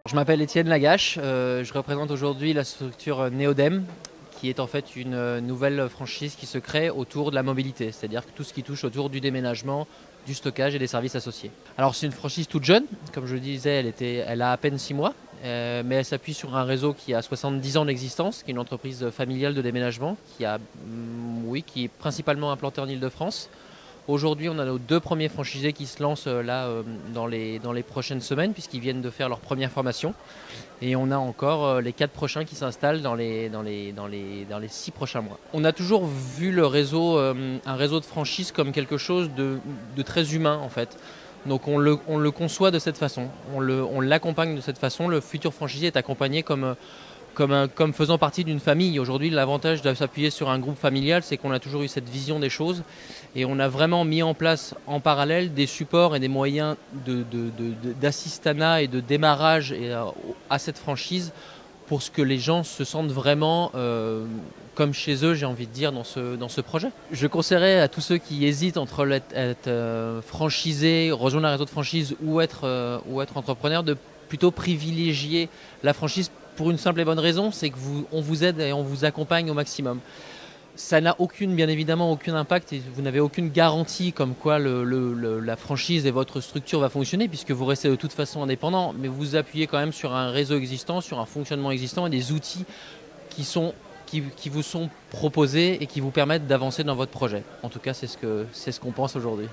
Je m'appelle Étienne Lagache, je représente aujourd'hui la structure Neodem, qui est en fait une nouvelle franchise qui se crée autour de la mobilité, c'est-à-dire tout ce qui touche autour du déménagement, du stockage et des services associés. Alors c'est une franchise toute jeune, comme je le disais, elle a à peine 6 mois, mais elle s'appuie sur un réseau qui a 70 ans d'existence, qui est une entreprise familiale de déménagement, qui est principalement implantée en Île-de-France. Aujourd'hui, on a nos 2 premiers franchisés qui se lancent dans les prochaines semaines, puisqu'ils viennent de faire leur première formation. Et on a encore les 4 prochains qui s'installent dans les 6 prochains mois. On a toujours vu un réseau de franchise comme quelque chose de très humain en fait. Donc on le conçoit de cette façon, on l'accompagne de cette façon. Le futur franchisé est accompagné comme faisant partie d'une famille. Aujourd'hui, l'avantage de s'appuyer sur un groupe familial, c'est qu'on a toujours eu cette vision des choses et on a vraiment mis en place en parallèle des supports et des moyens d'assistanat et de démarrage à cette franchise pour que les gens se sentent vraiment comme chez eux, j'ai envie de dire, dans ce projet. Je conseillerais à tous ceux qui hésitent entre être franchisé, rejoindre un réseau de franchise ou être entrepreneur de plutôt privilégier la franchise pour une simple et bonne raison, c'est qu'on vous aide et on vous accompagne au maximum. Ça n'a bien évidemment aucun impact et vous n'avez aucune garantie comme quoi la franchise et votre structure va fonctionner puisque vous restez de toute façon indépendant, mais vous appuyez quand même sur un réseau existant, sur un fonctionnement existant et des outils qui vous sont proposés et qui vous permettent d'avancer dans votre projet. En tout cas, c'est ce qu'on pense aujourd'hui.